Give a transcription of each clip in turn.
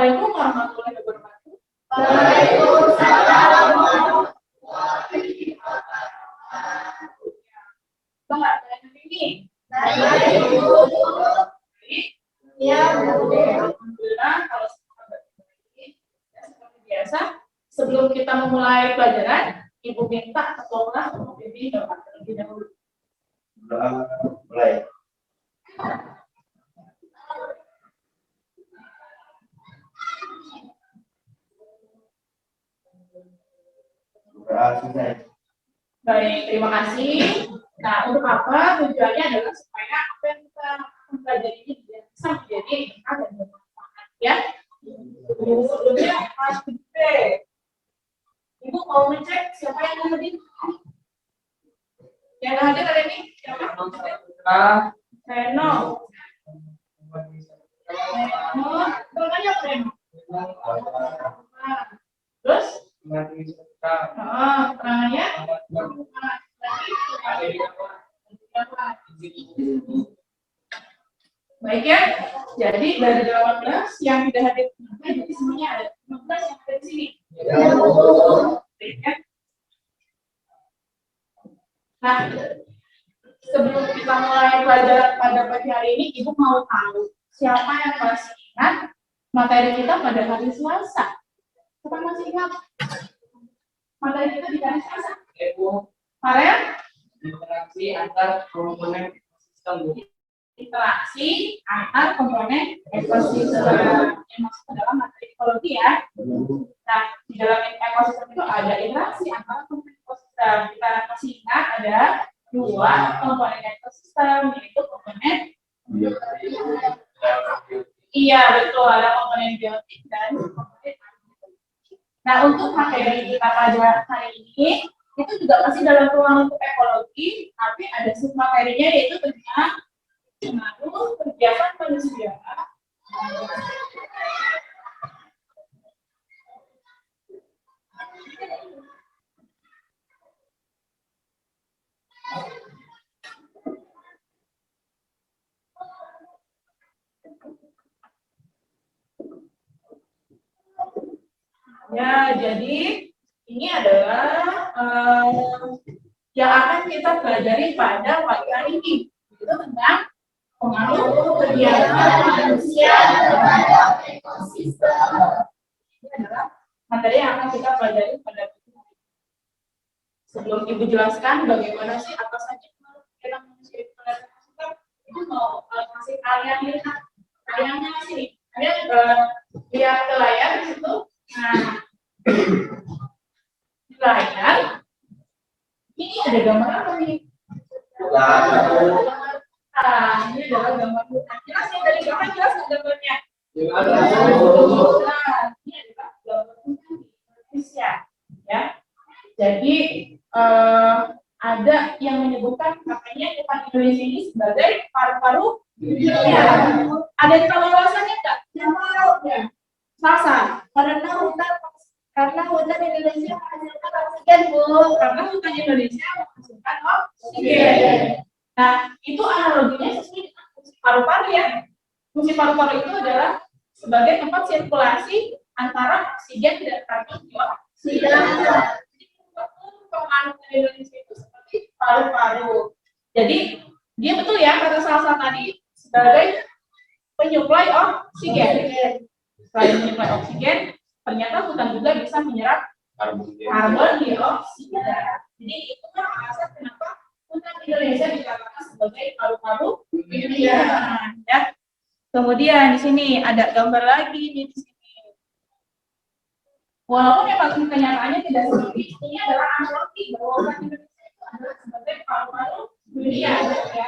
Assalamualaikum warahmatullahi wabarakatuh. Waalaikumsalam warahmatullahi wabarakatuh. Bapak, ada ini. Ya, alhamdulillah kalau seperti biasa, sebelum kita memulai pelajaran, Ibu minta tolonglah untuk ini doa terlebih dahulu. Mulai. Baik, terima kasih. Nah, untuk apa? Tujuannya adalah supaya apa yang kita pelajari ini bisa menjadi berkah dan bermanfaat, ya. Sebelumnya harus dicek. Ibu mau ngecek siapa yang hadir? Yang hadir hari ini siapa? Reno. Namanya apa Reno? Terus? Perangannya? Baik ya, jadi dari 18 yang tidak hadir, jadi semuanya ada 15 yang ada di sini. Nah, sebelum kita mulai pelajaran pada pagi hari ini, Ibu mau tahu siapa yang masih ingat materi kita pada hari Selasa? Siapa masih ingat materi kita di hari Selasa? Ibu, Farel? interaksi antar komponen ekosistem. Interaksi antar komponen ekosistem yang masuk ke dalam materi ekologi ya. Nah, di dalam ekosistem itu ada interaksi antar komponen ekosistem. Kita masih ingat ada dua komponen ekosistem, yaitu komponen iya betul, ada komponen biotik dan komponen abiotik. Nah, untuk materi kita pada hari ini itu juga masih dalam ruang untuk ekologi, tapi ada submaterinya yaitu tentang pengaruh kegiatan manusia. Ya, jadi ini adalah yang akan kita pelajari pada pagi hari ini, itu tentang pengaruh kegiatan manusia terhadap ekosistem. Ini adalah materi yang akan kita pelajari pada pagi hari ini. Sebelum Ibu jelaskan bagaimana sih apa saja pengaruh kegiatan manusia terhadap ekosistem, Ibu mau kasih kalian lihat layarnya sini. Kalian lihat ke layar di situ. Nah, di layar ini ada gambar apa nih? Ini adalah gambar hutan. Jelas ya dari gambar, jelas nggak gambarnya? Nah, ini adalah gambar hutan di Indonesia, ya. Jadi ada yang menyebutkan katanya hutan Indonesia ini sebagai paru-paru dunia. Ada yang tahu alasannya nggak? Yang tahu ya? Masa? Karena hutan Indonesia menghasilkan oksigen, Bu. Karena hutan Indonesia menghasilkan oksigen. Nah, itu analoginya sesuai dengan fungsi paru-paru ya. Fungsi paru-paru itu adalah sebagai tempat sirkulasi antara oksigen dan karbon dioksida. Jadi, pengaruh Indonesia itu seperti paru-paru. Jadi, dia betul ya kata Salsa tadi sebagai penyuplai oksigen. Selain menyuplai oksigen, ternyata hutan juga bisa menyerap karbon dioksida. Jadi itu kan alasan kenapa hutan Indonesia dikatakan sebagai paru-paru dunia. Ya. Kemudian di sini ada gambar lagi di sini. Walaupun memang kenyataannya tidak seperti ini adalah analogi bahwa hutan Indonesia itu adalah sebagai paru-paru dunia. Ya.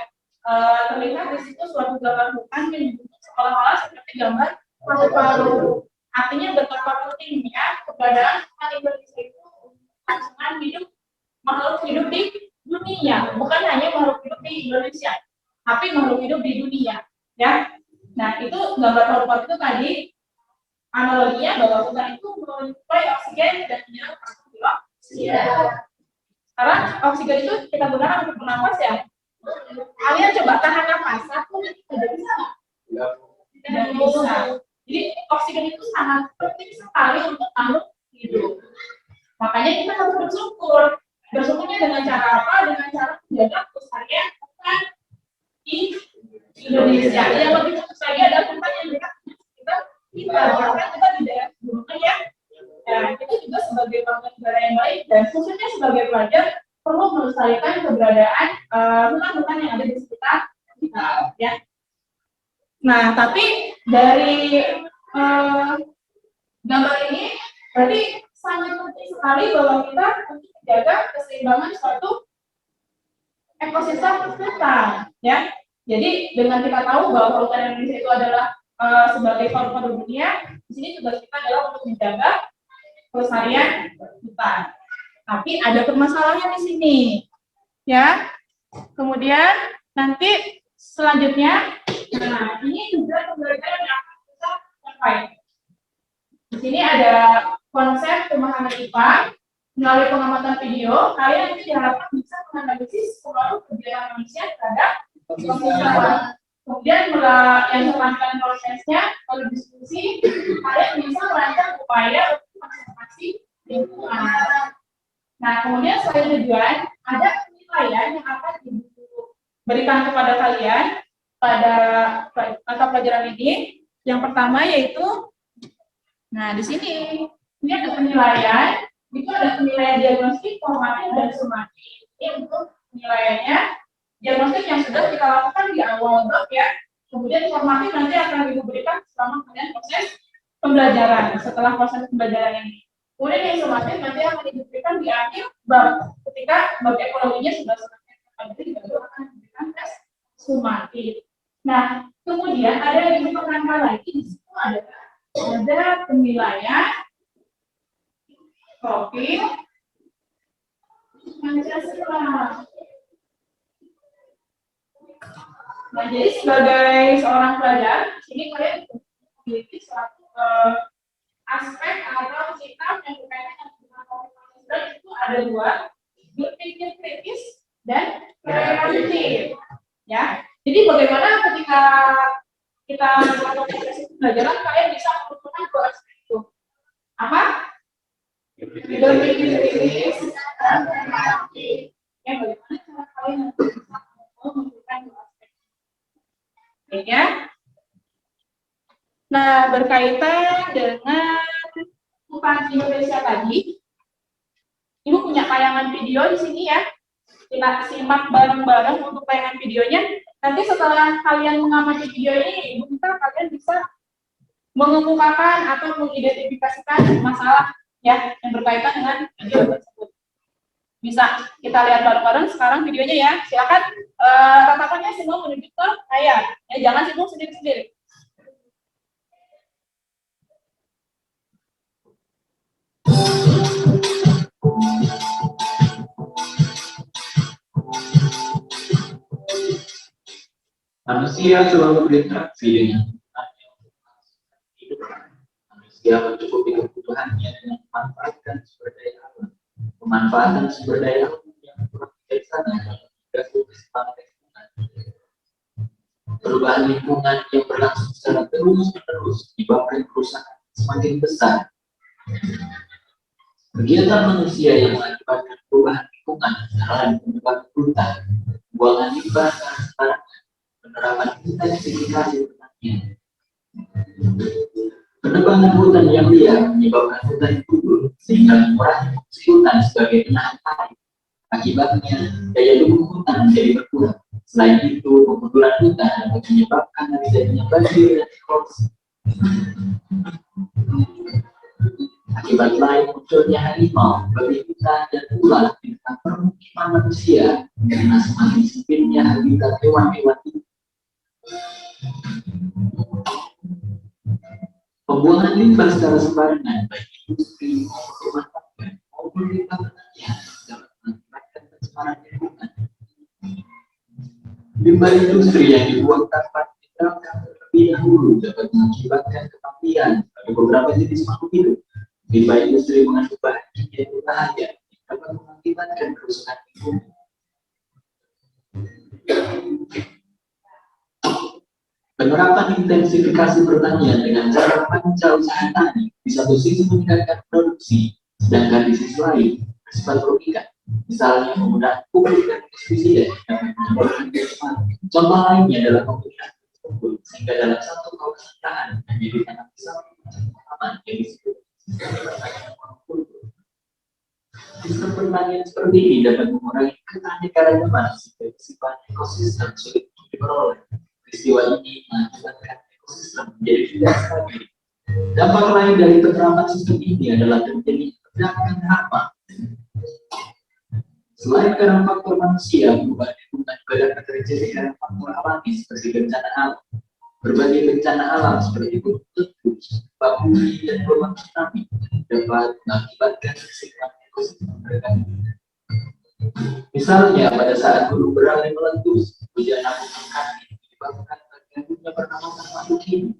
Terlihat di situ suatu gambar hutan yang seolah-olah seperti gambar paru-paru. Artinya betapa pentingnya keberadaan hutan Indonesia itu kelangsungan hidup makhluk hidup di dunia, bukan hanya makhluk hidup di Indonesia, tapi makhluk hidup di dunia, ya. Nah, itu gambar paru-paru itu tadi analoginya bahwa hutan itu menyuplai oksigen dan menyerap karbon dioksida. Sekarang oksigen itu kita gunakan untuk bernafas ya. Kalian coba tahan nafas, satu tidak bisa nggak? Tidak bisa. Jadi oksigen itu sangat penting sekali untuk makhluk hidup. Makanya kita harus bersyukur. Bersyukurnya dengan cara apa? Dengan cara menjaga kelestarian hutan di Indonesia. Yang lebih fokus lagi adalah hutan yang dekat kita, karena kita di daerah pegunungan ya. Nah, kita juga sebagai warga negara yang baik dan khususnya sebagai pelajar perlu melestarikan keberadaan hutan-hutan yang ada di sekitar kita, ya. Nah, tapi dari gambar ini berarti sangat penting sekali bahwa kita untuk menjaga keseimbangan suatu ekosistem hutan, ya. Jadi dengan kita tahu bahwa hutan Indonesia itu adalah sebagai paru-paru dunia, di sini tugas kita adalah untuk menjaga kelestarian hutan. Tapi ada permasalahan di sini, ya. Kemudian nanti selanjutnya, nah ini juga pembelajaran yang akan kita capai. Di sini ada konsep pemahaman IPA melalui pengamatan video. Kalian nanti diharapkan bisa menganalisis pengaruh kegiatan manusia terhadap ekosistem. Kemudian yang selanjutnya prosesnya, kalau diskusi, kalian bisa merancang upaya untuk konservasi lingkungan. Nah, kemudian selain tujuan, ada penilaian yang akan diberikan kepada kalian pada mata pelajaran ini. Yang pertama yaitu, nah di sini ini ada penilaian, itu ada penilaian diagnostik, formatif, dan sumatif. Ini untuk penilaiannya. Diagnostik yang sudah kita lakukan di awal bab ya. Kemudian formatif nanti akan diberikan selama kalian proses pembelajaran, setelah proses pembelajaran ini. Kemudian yang sumatif nanti akan diberikan di akhir bab, ketika bab ekologinya sudah selesai. Jadi baru akan diberikan tes sumatif. Nah, kemudian ada yang diperkenalkan lagi di situ ada penilaian profil Pancasila. Nah, jadi sebagai seorang pelajar, sini kalian memiliki suatu aspek atau sikap yang berkaitan dengan Pancasila itu ada dua, berpikir kritis dan kreatif. Ya, jadi bagaimana ketika kita melakukan proses pembelajaran, kalian bisa menggunakan dua aspek itu. Apa? Berpikir kritis dan kreatif. Ya, bagaimana cara kalian bisa menggunakan dua aspek? Ya. Nah, berkaitan dengan hutan Indonesia tadi, Ibu punya tayangan video di sini ya. Kita simak bareng-bareng untuk tayangan videonya. Nanti setelah kalian mengamati video ini, Ibu minta kalian bisa mengemukakan atau mengidentifikasikan masalah ya yang berkaitan dengan video tersebut. Bisa kita lihat bareng-bareng sekarang videonya ya. Silakan tatapannya semua menuju ke layar. Ya, jangan sibuk sendiri-sendiri. Manusia selalu berinteraksi dengan hidup. Manusia mencukupi kebutuhannya dengan memanfaatkan sumber daya alam. Pemanfaatan sumber daya alam yang kurang bijaksana mengganggu keseimbangan lingkungan. Perubahan lingkungan yang berlangsung secara terus-menerus menyebabkan kerusakan semakin besar. Kegiatan manusia yang mengakibatkan perubahan lingkungan antara lain penyebab hutan, buangan limbah sembarangan, penerapan intensifikasi pertanian. Penebangan hutan yang liar menyebabkan hutan gugur sehingga mengurangi fungsi hutan sebagai penahan air. Akibatnya, daya dukung hutan menjadi berkurang. Selain itu, pemunduran hutan dapat menyebabkan terjadinya banjir dan erosi. Akibat lain munculnya harimau, babi hutan, dan ular di dekat permukiman manusia karena semakin sempitnya habitat hewan-hewan itu. Pembuangan limbah secara sembarangan baik industri maupun rumah tangga maupun limbah pertanian dapat mengakibatkan pencemaran lingkungan. Limbah industri yang dibuang tanpa ditangkap terlebih dahulu dapat mengakibatkan kematian bagi beberapa jenis makhluk hidup. Limbah industri mengandung bahan kimia yang berbahaya yang dapat mengakibatkan kerusakan lingkungan. Penerapan intensifikasi pertanian dengan cara pancausaha tani di satu sisi meningkatkan produksi, sedangkan di sisi lain bersifat merugikan. Misalnya penggunaan pupuk dan pestisida yang menimbulkan kerusakan. Contoh lainnya adalah penggunaan pupuk sehingga dalam satu kawasan lahan menjadi tanah besar aman yang disebut sistem pertanian seperti ini dapat mengurangi keanekaragaman sehingga sifat ekosistem sulit diperoleh. Peristiwa ini mengakibatkan ekosistem menjadi tidak stabil. Dampak lain dari penerapan sistem ini adalah terjadi pergerakan hama. Selain karena faktor manusia, perubahan lingkungan juga dapat terjadi karena faktor alami seperti bencana alam. Berbagai bencana alam seperti gunung meletus, gempa bumi, dan gelombang tsunami dapat mengakibatkan keseimbangan ekosistem berganti. Misalnya pada saat gunung berapi meletus, hujan abu vulkanik menyebabkan terganggunya pernapasan makhluk hidup.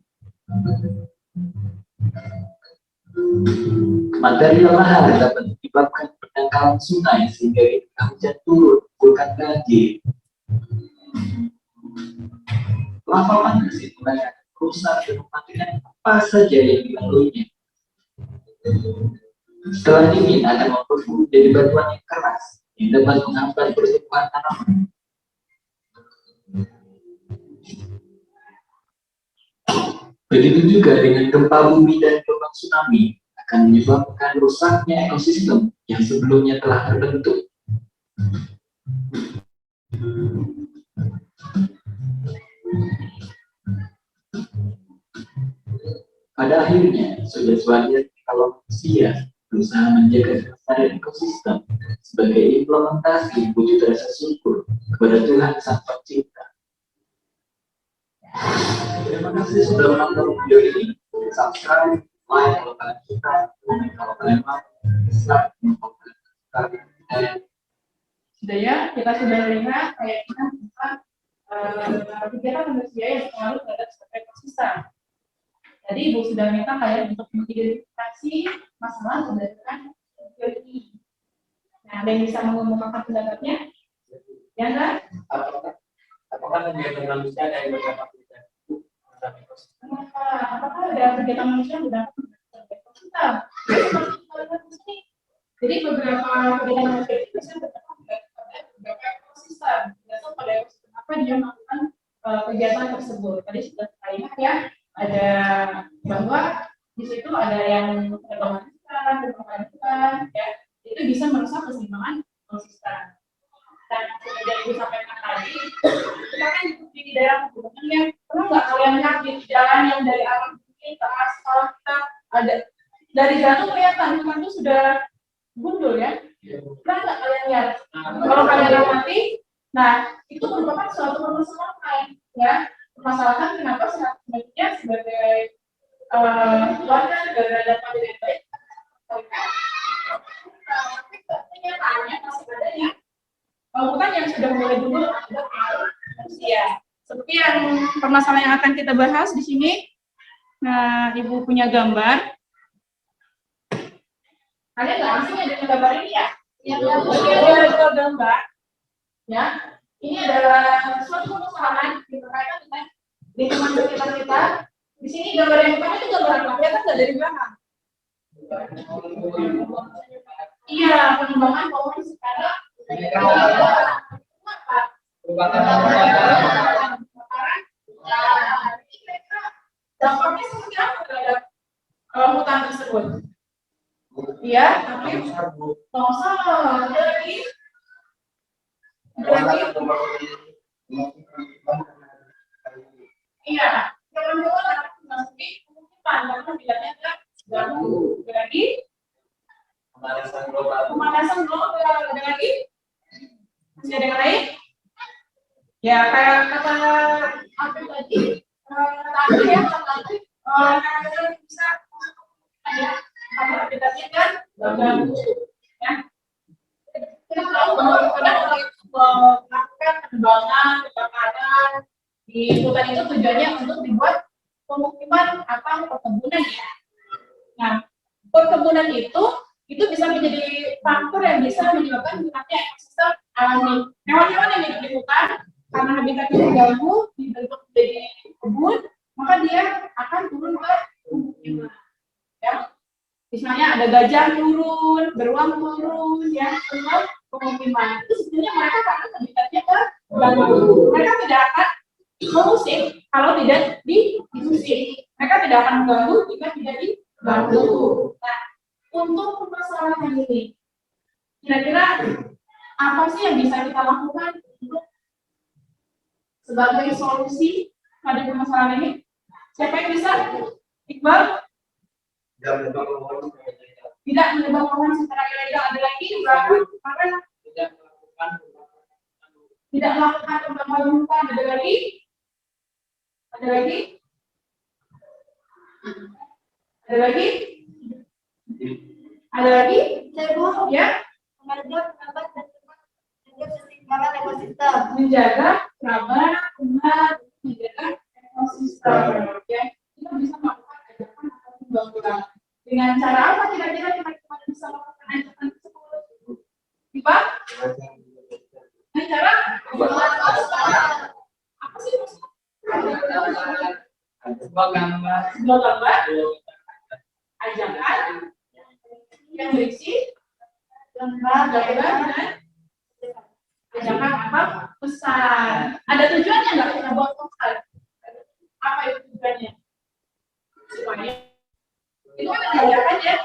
Material lahar dapat menyebabkan pendangkalan sungai sehingga ketika hujan turun menimbulkan banjir. Lava panas itu akan merusak dan mematikan apa saja yang dilaluinya. Setelah dingin akan memperburuk jadi batuan yang keras yang dapat menghambat pertumbuhan tanaman. Begitu juga dengan gempa bumi dan gelombang tsunami akan menyebabkan rusaknya ekosistem yang sebelumnya telah terbentuk. Pada akhirnya, sudah sewajarnya kalau manusia berusaha menjaga kelestarian ekosistem sebagai implementasi wujud rasa syukur kepada Tuhan Sang Pencipta. Terima kasih sudah menonton video ini. Subscribe, like kalau kalian suka, komen kalau kalian mau, subscribe kalau kalian suka. Sudah ya, kita sudah lihat kayaknya tentang kegiatan manusia yang berpengaruh terhadap ekosistem. Tadi Ibu sudah minta kalian untuk mengidentifikasi masalah berdasarkan video ini. Nah, ada yang bisa mengumumkan pendapatnya? Ya enggak? Apakah kegiatan manusia dari beberapa kegiatan terhadap ekosistem? Apakah ada kegiatan manusia berdampak terhadap ekosistem? Jadi beberapa kegiatan manusia itu bisa berdampak terhadap beberapa ekosistem. Tergantung pada ekosistem apa dia melakukan kegiatan tersebut. Tadi sudah kita lihat ya, ada bahwa di situ ada yang berkelanjutan, ya, itu bisa merusak keseimbangan ekosistem. Dan seperti yang Ibu sampaikan tadi, kita kan di daerah pegunungan ya, pernah nggak kalian lihat di jalan yang dari arah bukit ke aspal kita ada dari jatuh kelihatan teman itu sudah gundul ya, pernah nggak kalian lihat? Kalau kalian amati, nah itu merupakan suatu permasalahan ya, permasalahan kenapa sebenarnya sebagai warga negara dan pemilik baik, kenyataannya masih ada ya. Hutan yang sudah mulai dulu akibat manusia. Seperti yang permasalahan yang akan kita bahas di sini. Nah, Ibu punya gambar. Kalian nggak asing ya dengan gambar ini ya? Ini adalah gambar. Ya, ini adalah suatu permasalahan berkaitan dengan lingkungan sekitar kita. Di sini gambar yang pertama itu gambar apa? Kelihatan nggak dari belakang? Iya, pengembangan pohon sekarang. Dampaknya seperti apa terhadap hutan tersebut? Iya, tapi longsor lagi. Iya, jangan-jangan memasuki pemukiman karena bilangnya kan ganggu. Lagi pemanasan global ada lagi? Masih ada yang lain? Ya, kayak kata apa tadi? Tadi ya, kadang bisa ya, kalau habitatnya kan ganggu, ya. Kita tahu bahwa kadang melakukan penebangan, kebakaran di hutan itu tujuannya untuk dibuat pemukiman atau perkebunan ya. Nah, perkebunan itu bisa menjadi faktor yang bisa menyebabkan hilangnya ekosistem alami. Hewan-hewan yang hidup di hutan karena habitatnya terganggu, dibentuk menjadi kebun, maka dia akan turun ke pemukiman. Ya. Misalnya ada gajah turun, beruang turun, ya, ke pemukiman. Itu sebenarnya mereka karena habitatnya terganggu. Mereka tidak akan mengusik kalau tidak diusik. Mereka tidak akan mengganggu jika tidak diganggu. Nah, untuk permasalahan ini, kira-kira apa sih yang bisa kita lakukan untuk sebagai solusi pada permasalahan ini? Siapa yang bisa? Iqbal? Tidak menebang pohon secara ilegal. Ada lagi berapa? Karena tidak melakukan pembangunan hutan. Ada lagi? Ada lagi? Ada lagi? Ada lagi? Ya? Menjaga kerabat, umat, menjaga ekosistem. Ya, kita bisa melakukan ajakan atau pembangunan. Dengan cara apa kira-kira kita bisa melakukan ajakan tersebut? Tiba? Dengan cara apa sih maksudnya? Sebuah gambar. Sebuah gambar. Ajakan yang berisi gambar dan ajakan apa? Pesan. Ada tujuannya nggak kita buat pesan? Apa itu tujuannya? Supaya itu kan ajakan ya.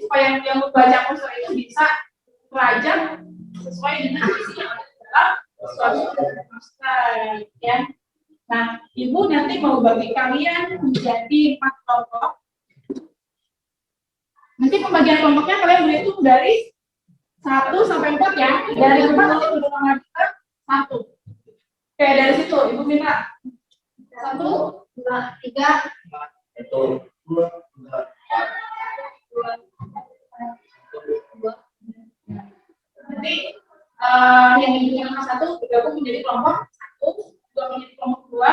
Supaya yang membaca poster itu bisa belajar sesuai dengan isi yang ada dalam suatu poster. Ya. Nah, Ibu nanti mau bagi kalian menjadi 4 kelompok. Nanti pembagian kelompoknya kalian berhitung dari 1 sampai 4 ya. Dari 4 nanti udah mengajar 1. Oke, dari situ Ibu minta 1, 2, 3, 2. Nanti yang menunjukkan nomor 1 bergabung menjadi kelompok 1, 2 menjadi kelompok 2,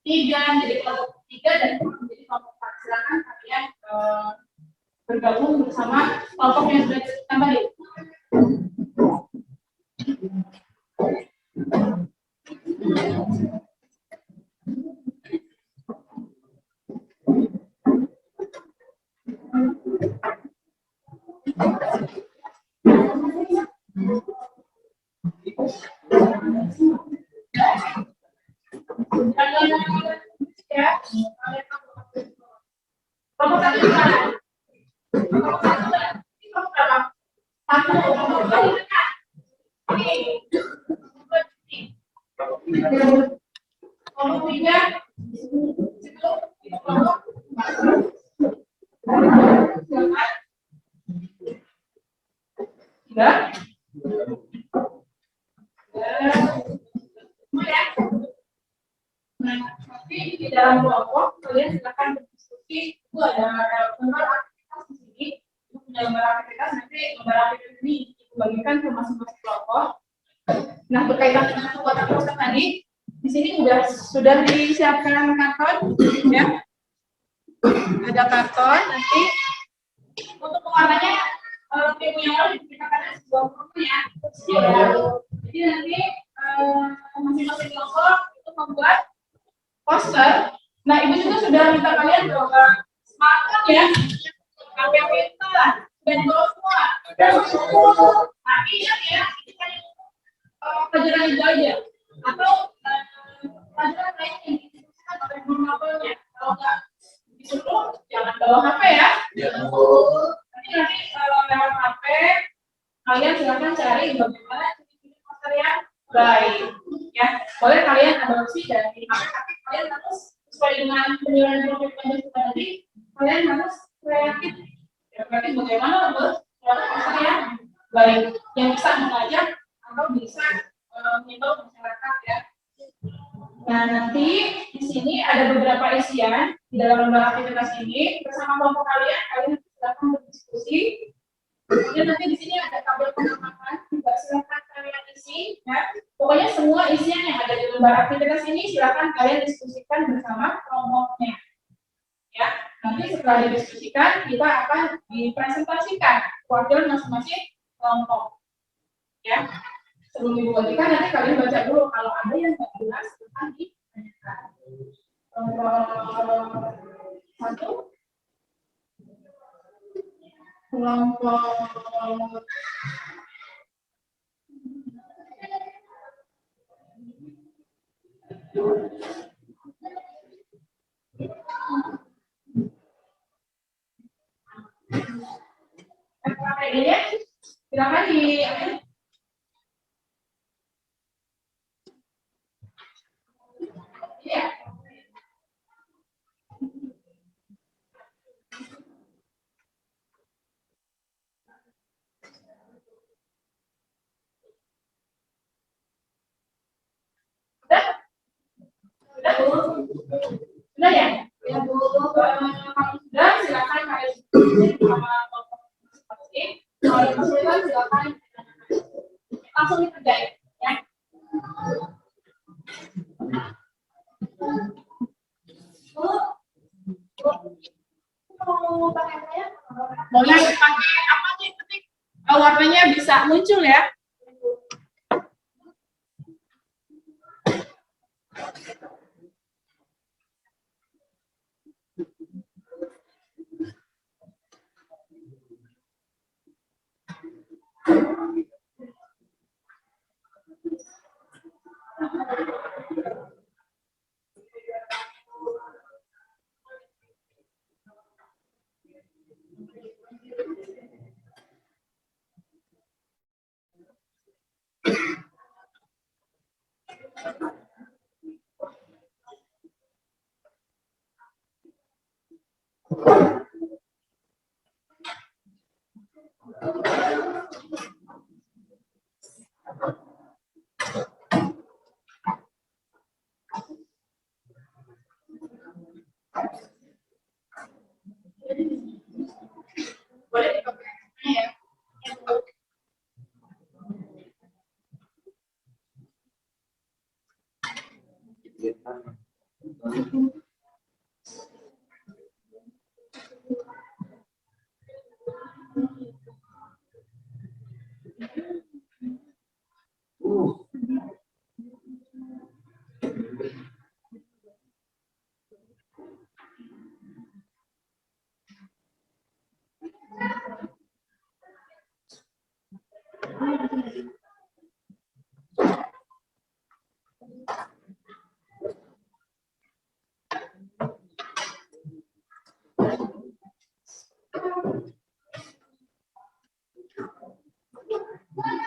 3 menjadi kelompok 3 dan 4 menjadi kelompok 4. Silakan kalian bergabung bersama kelompok yang sudah disebutkan tadi. Ya, kelompok 1 di mana? Kelompok 1 ini kelompok berapa? 1, kelompok 2 di dekat. Oke. Kelompok 3 situ kelompok 4. Silakan. 3. Ya. Nah, nanti di dalam kelompok kalian silakan berdiskusi. Itu ada gambar aktivitas di sini. Itu punya gambar aktivitas. Nanti gambar aktivitas ini dibagikan ke masing-masing kelompok. Nah, berkaitan dengan pembuatan poster tadi, di sini sudah disiapkan karton, ya. Ada karton. Nanti untuk pewarnanya tim yang lalu diberikan sebuah buku ya. Jadi nanti masing-masing kelompok itu membuat poster. Nah, Ibu juga sudah minta kalian bawa smartphone ya, HP pintar, dan bawa semua. Nah, ingat ya, ini kan pelajaran itu aja. Atau pelajaran lain yang didiskusikan oleh guru-gurunya. Kalau nggak disuruh, jangan bawa HP ya. Nanti lewat HP, kalian silakan cari bagaimana poster yang baik. Ya, boleh kalian adopsi dari HP, tapi kalian harus sesuai dengan penjualan profil tadi, kalian harus kreatif. Ya, berarti bagaimana membuat poster yang baik, yang bisa mengajak atau bisa mengimbau masyarakat ya. Nah, nanti di sini ada beberapa isian di dalam lembar aktivitas ini bersama kelompok kalian silakan berdiskusi. Kemudian nanti di sini ada tabel pengamatan, juga silakan kalian isi. Ya. Pokoknya semua isian yang ada di lembar aktivitas ini silakan kalian diskusikan bersama kelompoknya. Ya, nanti setelah didiskusikan kita akan dipresentasikan perwakilan masing-masing kelompok. Ya, Sebelum Ibu bagikan, nanti kalian baca dulu. Kalau ada yang nggak jelas, silahkan ditanyakan. Satu, kelompok ini, silakan di ya. Sudah ya? Ya Bu, kalau sudah silakan kalian sama masing-masing. Kalau kesulitan silakan langsung dikerjain ya. Boleh pakai apa nih ketik warnanya bisa muncul ya. Boleh dipakai ya.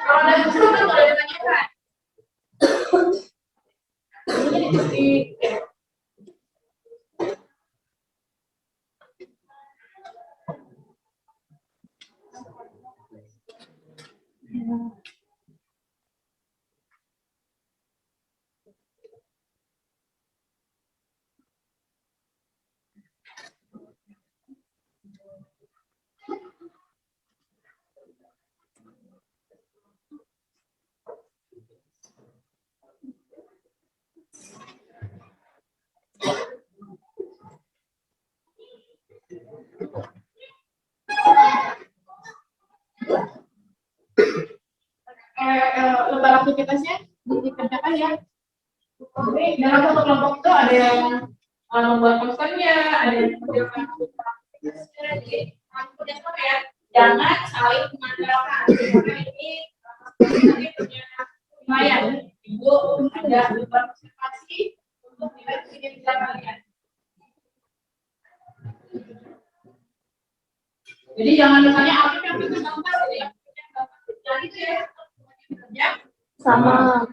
Kalau ada kesulitan boleh ditanyakan. Ini di lembar aktivitasnya dikerjakan ya. Oke, dalam satu kelompok itu ada yang membuat posternya, ada yang mengerjakan aktivitasnya. Jadi, ya, jangan saling mengandalkan. Karena ini nanti punya lumayan. Ibu ada lembar presentasi untuk nilai kinerja kalian. Jadi jangan misalnya aktif yang itu gambar, jadi aktif yang gambar jadi itu ya. Sama.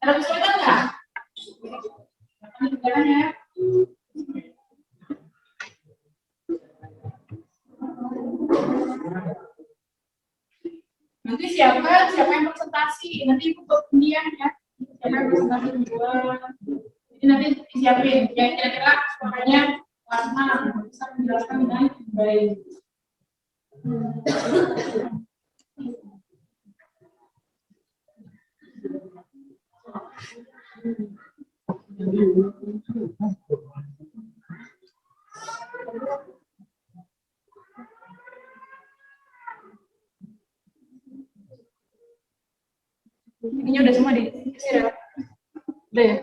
Ada kesulitan nggak? Kerjakan ya. nanti ikut undian ya. Siapa yang presentasi duluan. Jadi nanti disiapin ya kira-kira suaranya warna bisa menjelaskan dengan baik. Ini udah semua diisi ya? Udah ya?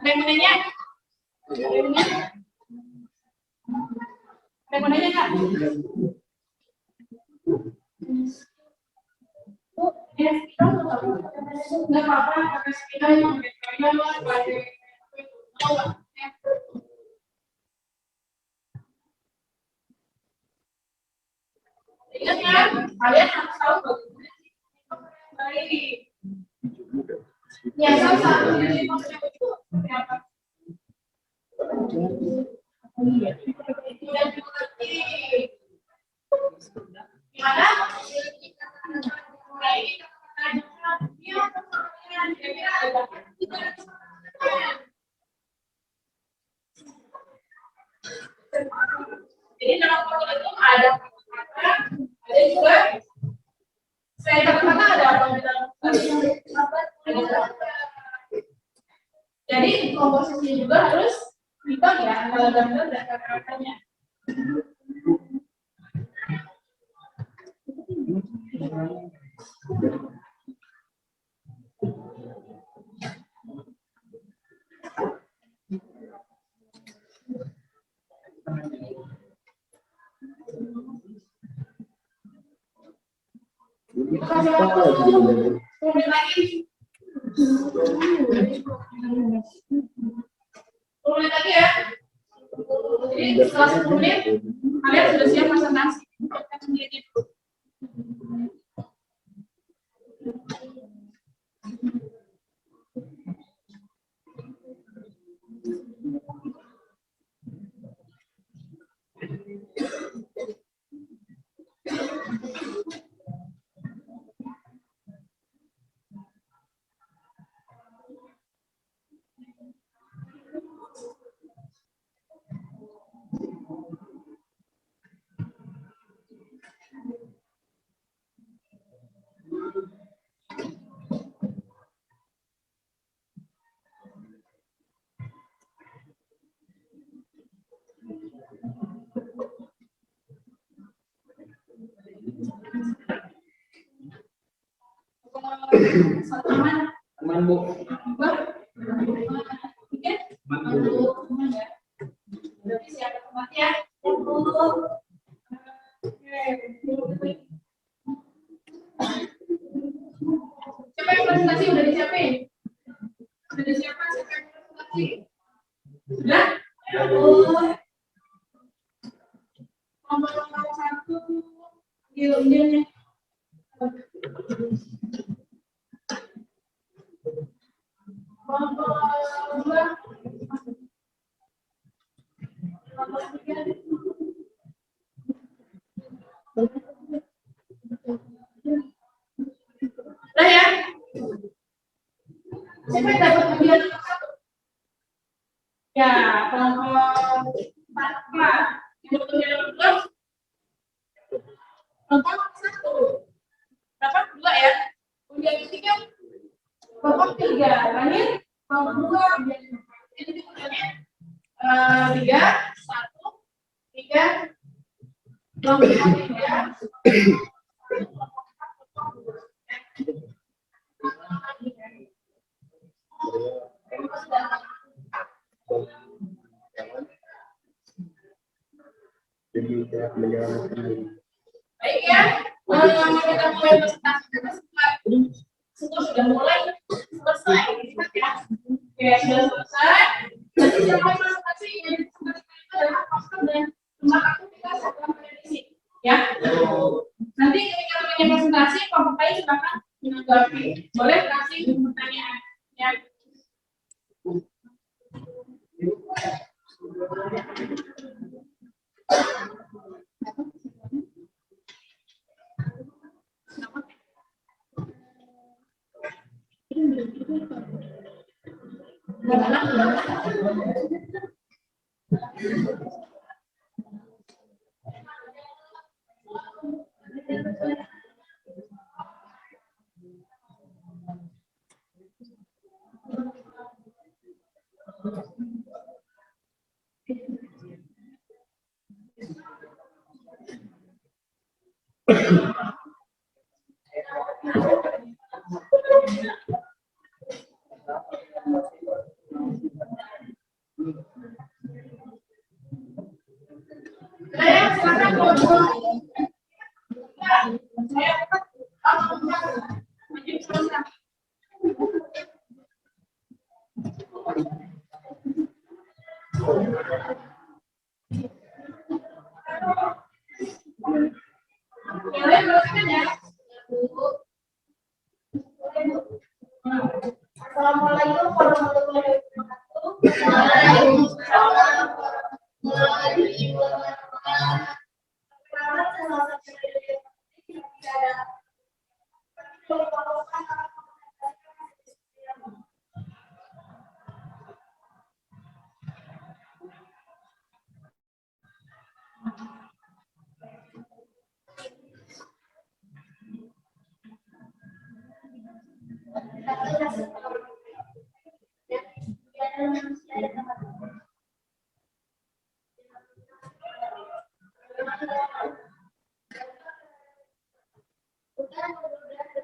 Ada yang mau nanya? Ada yang mau nanya? Ada yang mau nanya nggak? Ya, nggak apa-apa, pakai sepeda yang pakai ingat ya, kalian harus tahu bagaimana baik. Ya, sama-sama. Jadi maksudnya itu apa? Dan mengerti gimana? Jadi dalam kata itu ada kata-kata, ada juga selain kata-kata ada apa di dalam kata-kata. Jadi komposisinya juga harus dibagi ya antara gambar dan kata-katanya. Kasih waktu 10 menit lagi. 10 menit lagi ya. Jadi setelah 10 menit kalian sudah siap masak nasi. Sendiri dulu. Aman, Bu. Berarti siapa tempat ya? Siapa yang presentasi udah disiapin? Sudah disiapkan siapa yang presentasi? Sudah? Nomor 1 undiannya. Udah ya? Siapa yang dapat undian nomor 1? Ya, kelompok 4. Yang undian nomor 2? Kelompok 1. Berapa? 2 ya? Undian ketiga? Kelompok 3. Terakhir? Kelompok 2. Jadi undiannya 3, 1, 3. Kelompok 3. Baik ya, kita mulai presentasi setelah sudah mulai selesai ya. Oke, sudah selesai. Jadi jangan presentasi yang dipresentasikan itu adalah poster dan cuma aktivitas dalam prediksi ya. Nanti ketika punya presentasi, kelompok lain silakan menanggapi. Boleh kasih pertanyaan ya. Assalamualaikum warahmatullahi wabarakatuh. Waalaikumsalam warahmatullahi wabarakatuh.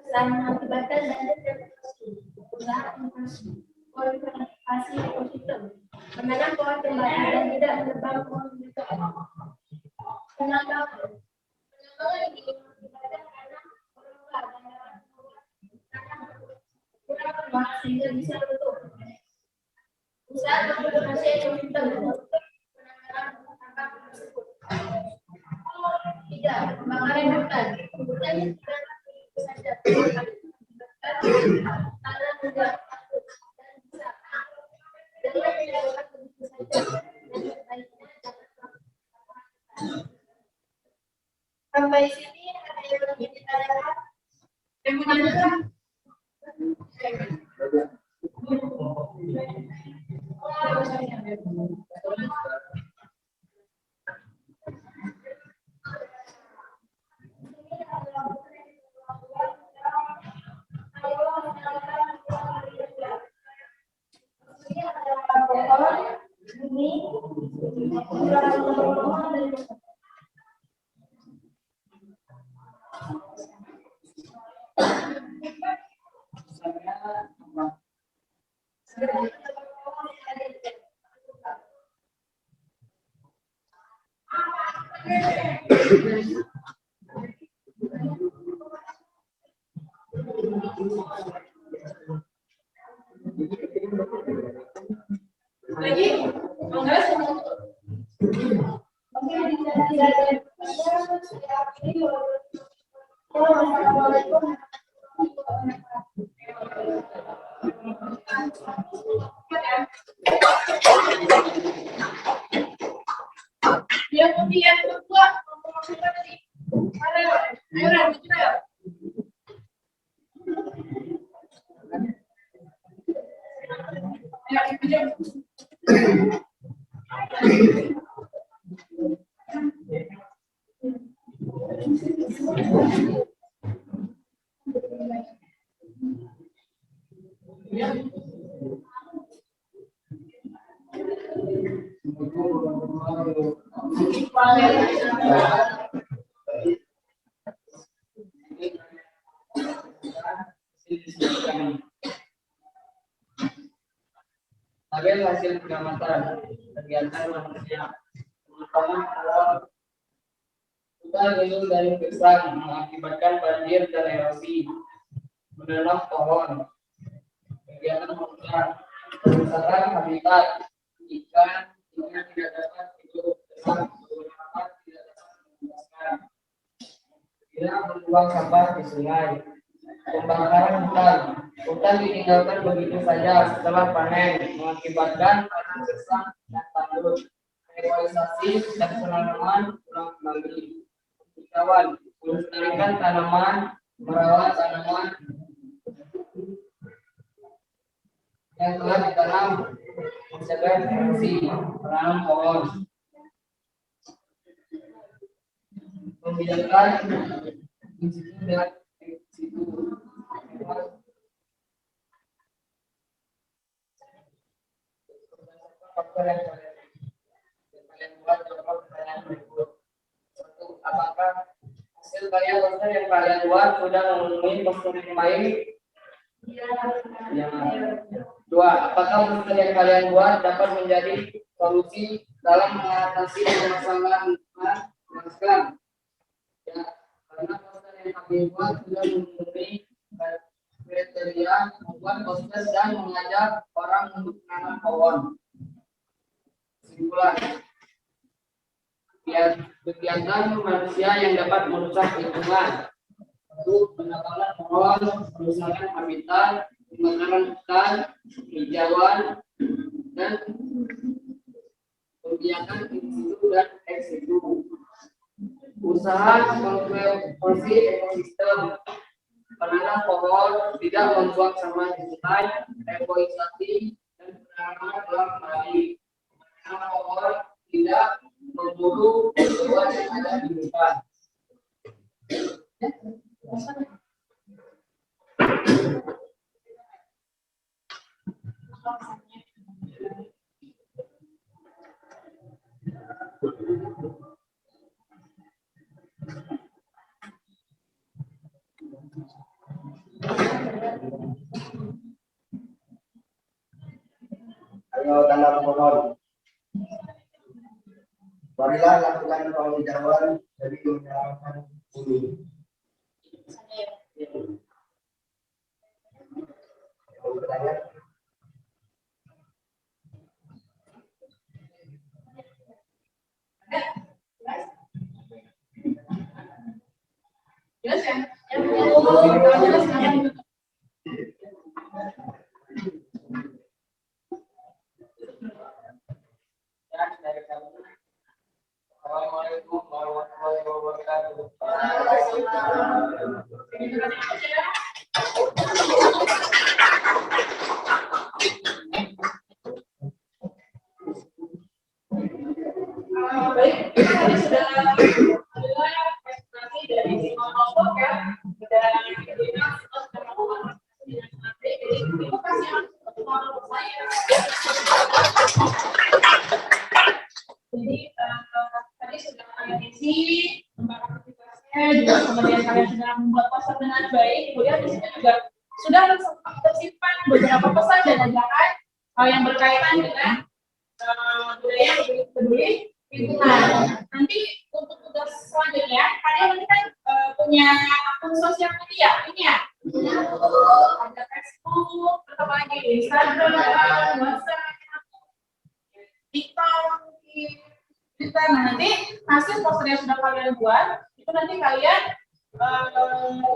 Mengakibatkan banjir dan kualifikasi ekosistem, menanam pohon kembali dan tidak menebang pohon penambangan ini mengakibatkan karena kurang luas sehingga bisa tutup. Usaha konservasi ekosistem untuk penanganan tambang tersebut. Tidak, pembakaran hutan. Hutan saja tanah tidak takut dan bisa dengan dilakukan begitu saja dan sebaiknya sampai sini ada yang lebih ditanyakan yang menanyakan yang kedua tabel hasil pengamatan kegiatan manusia terutama awal hutan lindung dari besar mengakibatkan banjir dan erosi, menanam pohon, kegiatan manusia, kerusakan habitat ikan tidak dapat hidup tenang, beberapa tidak dapat membebaskan, tidak membuang sampah di sungai, Pembakaran hutan. Hutan ditinggalkan begitu saja setelah panen, mengakibatkan tanah gersang dan tandus. Revitalisasi dan penanaman ulang kembali. Hijauan, melestarikan tanaman, merawat tanaman yang telah ditanam, mencegah erosi, menanam pohon. Membiarkan in situ dan ex situ. Faktor yang kalian buat dalam pertanyaan berikut. Satu, apakah hasil karya poster yang kalian buat sudah memenuhi poster yang baik? Ya. Dua, apakah poster yang kalian buat dapat menjadi solusi dalam mengatasi permasalahan lingkungan? Ya, karena poster yang kami buat sudah memenuhi kriteria membuat poster dan mengajak orang untuk menanam pohon. Kesimpulan, kegiatan manusia yang dapat merusak lingkungan, untuk penebangan pohon, perusakan habitat, pembakaran hutan, hijauan, dan kegiatan in situ dan ex situ. Usaha konservasi ekosistem, menanam pohon, tidak membuang sampah di sungai, reboisasi dan penanaman ulang kembali. Menanam pohon, tidak memburu hewan yang ada di hutan. Ayo tanam pohon. Marilah lakukan penghijauan dari menyelamatkan bumi. Mau bertanya? Jelas ya? Jelas ya? Assalamualaikum warahmatullahi wabarakatuh. Baik, kita tadi sudah adalah presentasi dari kelompok ya, dan kita sudah melakukan presentasi. Jadi terima kasih untuk kelompok saya. Jadi tadi sudah kalian isi aktivitasnya, juga kemudian kalian sudah membuat poster dengan baik. Kemudian di sini juga sudah tersimpan beberapa pesan dan ajakan yang berkaitan dengan budaya peduli lingkungan. Nanti untuk tugas selanjutnya, kalian nanti kan punya akun sosial media ini ya. Ada Facebook, atau lagi Instagram, WhatsApp, TikTok, Twitter. Nah, nanti hasil poster yang sudah kalian buat itu nanti kalian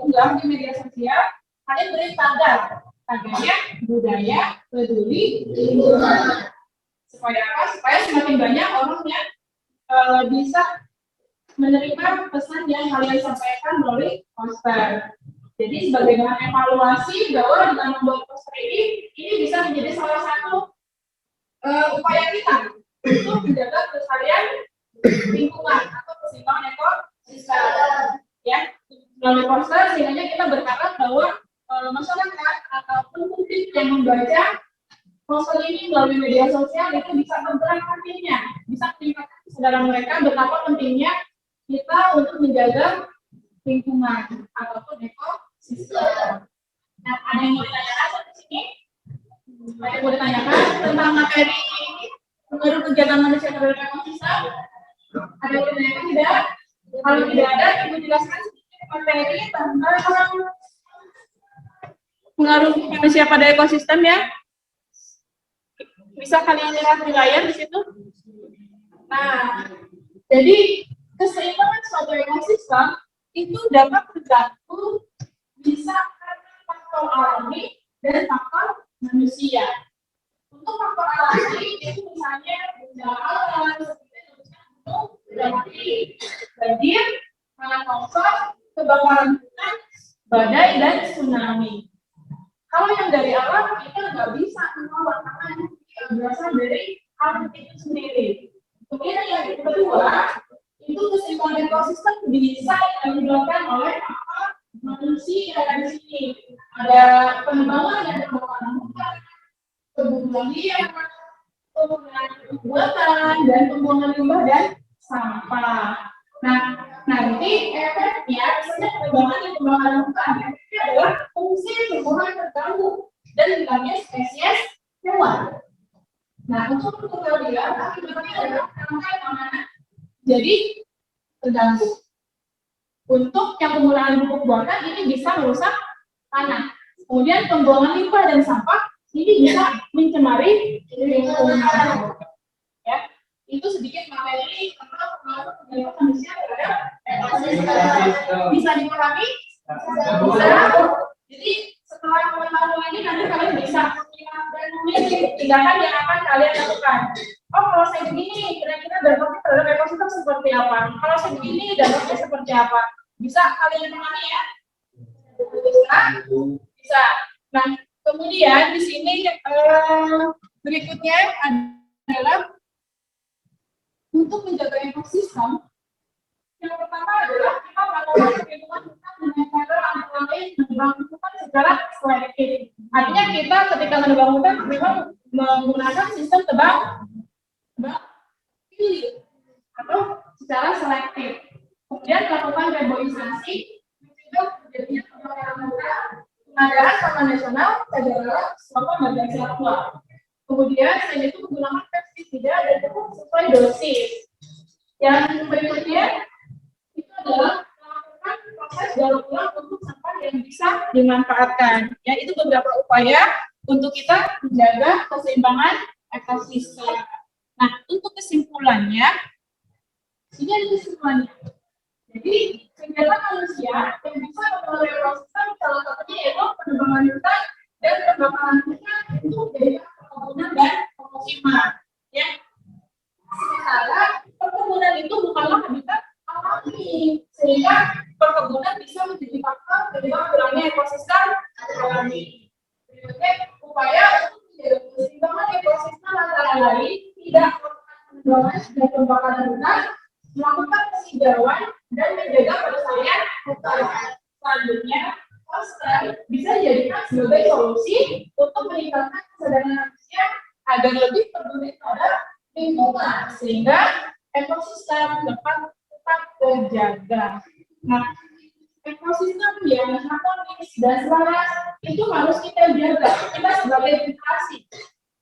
unggah di media sosial. Kalian beri tagarnya budaya peduli lingkungan. Supaya apa? Supaya semakin banyak orang yang bisa menerima pesan yang kalian sampaikan melalui poster. Jadi sebagai bahan evaluasi bahwa dengan membuat poster ini bisa menjadi salah satu upaya kita untuk menjaga kelestarian lingkungan atau keseimbangan ekosistem. Ya, melalui poster sehingga kita berharap bahwa masyarakat ataupun publik yang membaca poster ini melalui media sosial itu bisa memperhatikannya, bisa meningkatkan kesadaran mereka betapa pentingnya kita untuk menjaga lingkungan ataupun ekosistem. Nah, ada yang mau ditanyakan di sini? Ada yang mau ditanyakan tentang materi ini menurut kegiatan manusia terhadap ekosistem? Ada yang mau ditanyakan tidak? Kalau tidak ada, ibu jelaskan sedikit materi tentang pengaruh manusia pada ekosistem ya. Bisa kalian lihat di layar di situ. Nah, jadi keseimbangan suatu ekosistem itu dapat terganggu bisa karena faktor alami dan faktor manusia. Untuk faktor alami itu misalnya bencana alam seperti gunung, berapi, banjir, tanah longsor, kebakaran hutan, badai dan tsunami. Kalau yang dari alam kita nggak bisa mengawal karena berasal dari alam itu sendiri. Kemudian yang kedua itu kesimpulan ekosistem bisa dilakukan oleh manusia di sini. Ada pengembangan dan pembangunan hutan, pembuangan liar, pembuangan pembuatan dan pembuangan limbah dan sampah. Nah, nanti efeknya misalnya pengembangan dan pembuangan hutan efeknya adalah fungsi tumbuhan terganggu dan hilangnya spesies hewan. Nah, untuk kemudian akibatnya adalah rantai makanan jadi terganggu. Untuk yang penggunaan pupuk buatan ini bisa merusak tanah. Kemudian pembuangan limbah dan sampah ini bisa mencemari lingkungan. Ya, itu sedikit materi tentang pengaruh kehidupan manusia terhadap ekosistem. Bisa dipahami? Bisa. Jadi setelah mengetahui ini nanti kalian bisa dan memilih tindakan yang akan kalian lakukan. Oh, kalau saya begini, kira-kira dampaknya terhadap ekosistem seperti apa? Kalau saya begini, dampaknya seperti apa? Bisa kalian pahami ya? Bisa? Bisa. Nah, kemudian di sini berikutnya adalah untuk menjaga ekosistem. Yang pertama adalah kita melakukan perlindungan hutan dengan cara antara lain menebang hutan secara selektif. Artinya kita ketika menebang hutan memang menggunakan sistem tebang pilih atau secara selektif. Kemudian melakukan reboisasi, mencegah terjadinya kebakaran hutan, pengadaan taman nasional, cagar alam, serta badan satwa. Kemudian selain itu menggunakan pestisida dan pupuk sesuai dosis. Yang berikutnya itu adalah melakukan proses daur ulang untuk sampah yang bisa dimanfaatkan. Ya, itu beberapa upaya untuk kita menjaga keseimbangan ekosistem. Nah, untuk kesimpulannya, ini ada kesimpulannya. Jadi, kegiatan manusia yang bisa mempengaruhi ekosistem salah satunya yaitu penebangan hutan dan pembakaran hutan itu menjadi perkebunan dan pemukiman. Ya, sementara perkebunan itu bukanlah habitat alami, sehingga perkebunan bisa menjadi faktor penyebab hilangnya ekosistem alami. Berikutnya, upaya untuk menjaga keseimbangan ekosistem antara lain tidak melakukan penebangan dan pembakaran hutan, melakukan penghijauan dan menjaga pelestarian hutan. Selanjutnya, poster bisa dijadikan sebagai solusi untuk meningkatkan kesadaran manusia agar lebih peduli terhadap lingkungan sehingga ekosistem dapat tetap terjaga. Nah, ekosistem yang harmonis dan selaras itu harus kita jaga. Kita sebagai generasi,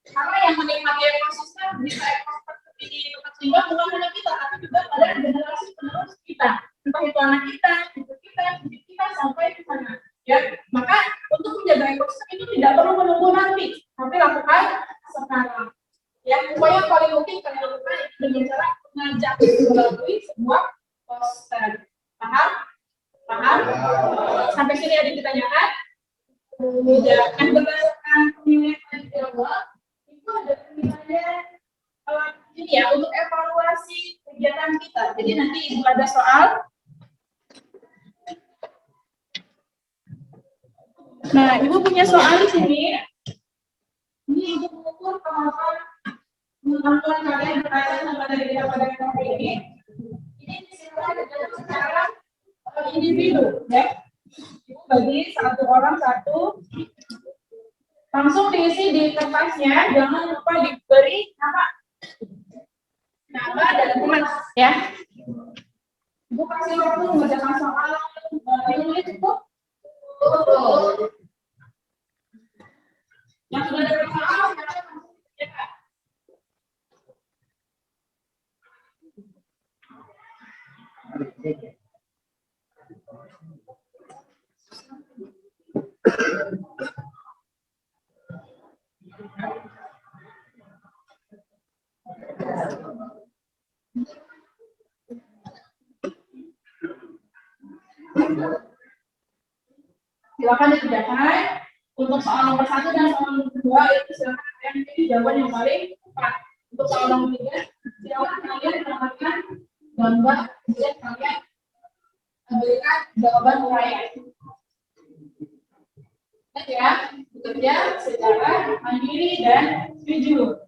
karena yang menikmati ekosistem bisa ekosistem seperti di tempat tinggal bukan hanya kita, tapi juga pada generasi penerus kita. Entah itu anak kita, cucu kita sampai ke sana. Ya, maka untuk menjaga ekosistem itu tidak perlu menunggu nanti, tapi lakukan sekarang. Ya, upaya paling mungkin kalian lakukan dengan cara mengajak melalui sebuah poster. Paham? Paham? Sampai sini ada ditanyakan? Tidak. Kan berdasarkan pemilihan di awal itu ada pemilihan ini ya untuk evaluasi kegiatan kita. Jadi nanti ibu ada soal. Nah, ibu punya soal di sini. Ini ibu mengukur kemampuan kalian berkaitan dengan materi kita pada hari ini. Ini disimpulkan secara individu, ya. Ibu bagi satu orang satu. Langsung diisi di kertasnya, jangan lupa diberi nama dan teman, ya. Ibu kasih waktu mengerjakan soal ini cukup. Yang sudah ada soal, silakan dikerjakan. Untuk soal nomor 1 dan soal nomor 2 itu silakan kalian pilih jawaban yang paling tepat. Untuk soal nomor 3, silakan kalian menambahkan gambar, kemudian kalian berikan jawaban uraian. Ingat ya, bekerja secara mandiri dan jujur.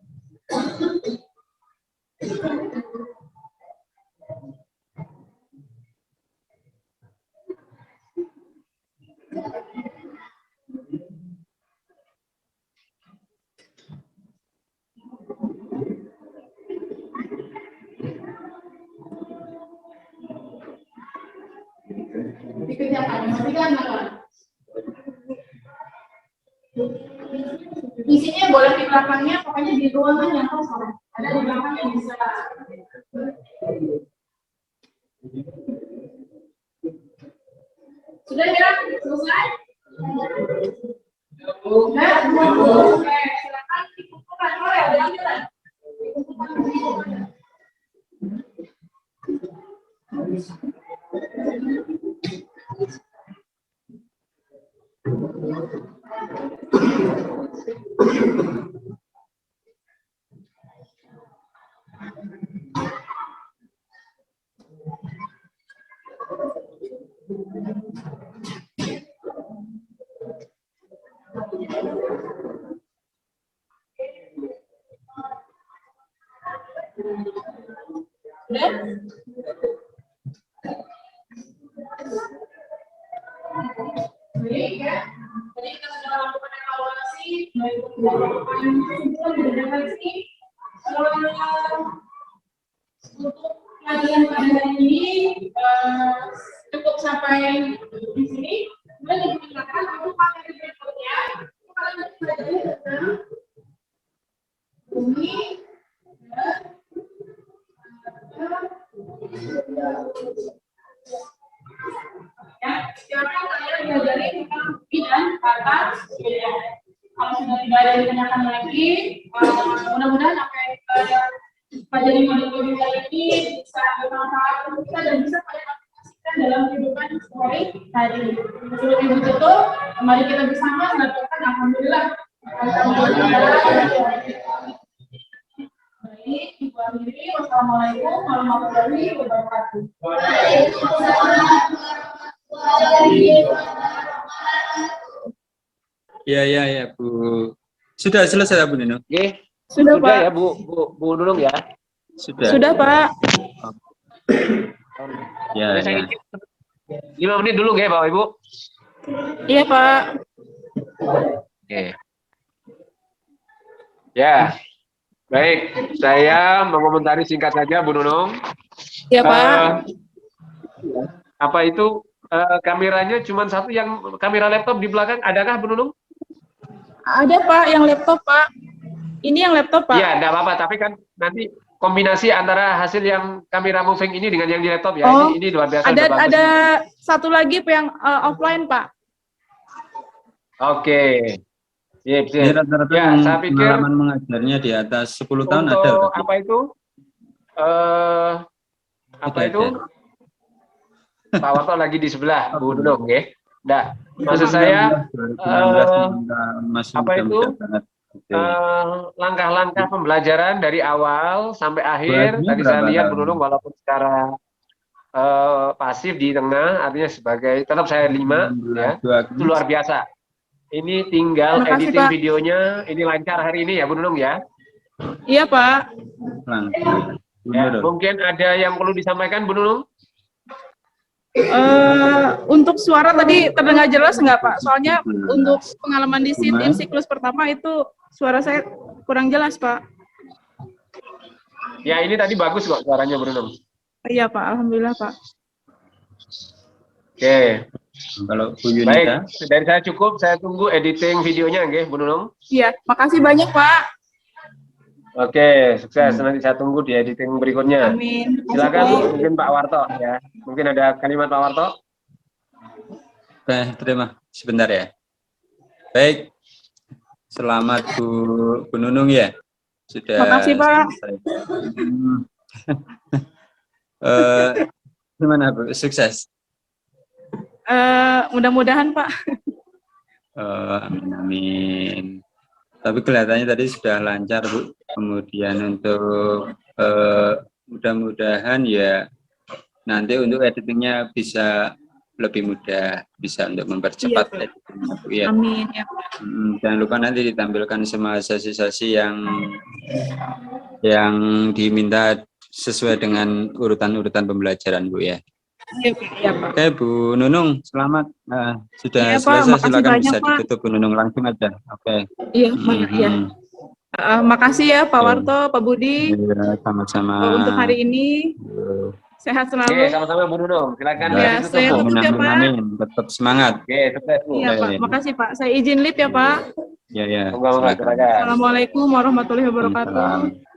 Dikerjakan, memastikan kawan. Isinya boleh di belakangnya, pokoknya di ruangan yang kosong. Ada di belakang yang bisa. Sudah ya? Selesai? Sudah? Oke, silakan dikumpulkan. Oh ya, udah ambil. Sudah? Baik ya. Tadi kita sudah melakukan evaluasi, untuk pelajaran pada hari ini cukup sampai di sini. Kemudian digunakan untuk materi berikutnya. Kalian belajar tentang bumi ya, silakan kalian belajar tentang bumi dan tata surya. Kalau sudah tidak ada yang ditanyakan lagi, mudah-mudahan apa yang kita pelajari modul kali ini bisa bermanfaat untuk kita dan bisa kalian aplikasikan dalam kehidupan sehari-hari. Sebelum itu tutup, mari kita bersama melakukan alhamdulillah. Baik, Ibu Amiri, wassalamualaikum warahmatullahi wabarakatuh. Ya, Bu. Sudah selesai ya, Bu Nino? Oke. Sudah, Pak. Ya, Bu Nunung ya. Sudah, Pak. Ya. 5 menit dulu ya, Bapak Ibu. Iya, Pak. Oke. Ya. Baik, saya mengomentari singkat saja, Bu Nunung. Iya, Pak. Apa itu kameranya cuma satu, yang kamera laptop di belakang adakah, Bu Nunung? Ada, Pak, yang laptop, Pak. Ini yang laptop, Pak. Iya, enggak apa-apa, tapi kan nanti kombinasi antara hasil yang kamera moving ini dengan yang di laptop ya. Oh, ini luar biasa. ada satu lagi yang offline, Pak. Oke. Sip. Ini rata-rata Ya, saya pikir pengalaman mengajarnya di atas 10 tahun untuk ada. Berarti. apa itu? Apa Tidak itu? Pak Warto lagi di sebelah, Bu Nunung, ya. Nggak, maksud saya apa itu? Langkah-langkah pembelajaran dari awal sampai akhir. Tadi saya lihat Bu Nunung walaupun secara pasif di tengah, artinya sebagai tetap saya 5 ya. Itu luar biasa. Ini tinggal editing Pak. Videonya, ini lancar hari ini ya Bu Nunung ya? Iya Pak. Ya, mungkin ada yang perlu disampaikan Bu Nunung? Untuk suara tadi terdengar jelas nggak Pak? Soalnya untuk pengalaman di sit-in siklus pertama itu suara saya kurang jelas Pak. Ya ini tadi bagus kok suaranya Bu Nunung. Iya Pak, alhamdulillah Pak. Oke. Kalau Bu Yunita. Baik, dari saya cukup, saya tunggu editing videonya nggih Bu Nunung. Iya, makasih banyak Pak. Oke, sukses. Nanti saya tunggu di editing berikutnya. Amin. Silakan mungkin Pak Warto ya. Mungkin ada kalimat Pak Warto. Terima sebentar ya. Baik. Selamat Bu Nunung ya. Sudah. Makasih Pak. Gimana Bu? Sukses. Mudah-mudahan Pak. Amin, amin. Tapi kelihatannya tadi sudah lancar, Bu. Kemudian untuk mudah-mudahan ya nanti untuk editingnya bisa lebih mudah, bisa untuk mempercepat editingnya, Bu, ya. Amin ya Pak. Jangan lupa nanti ditampilkan semua sesi-sesi yang diminta sesuai dengan urutan-urutan pembelajaran, Bu, ya. Iya Pak. Iya Pak. Oke, Bu Nunung, selamat. Sudah Iya, Pak. selesai, Makasih silakan banyak, bisa Pak. ditutup, Bu Nunung, langsung aja. Oke. Iya, iya. Makasih ya Pak Oke. Warto, Pak Budi Iya, sama-sama. untuk hari ini. Sehat Oke, selalu. sama-sama Bu Nunung. Silakan Ya, ditutup, saya Bu. tutup ya, Pak. Amin. Tetap semangat. Oke, sukses Bu. Iya Pak, makasih Pak. Saya izin live ya Pak. Ya, ya. Monggo, monggo, silakan. silakan. Assalamualaikum warahmatullahi wabarakatuh. Waalaikumsalam.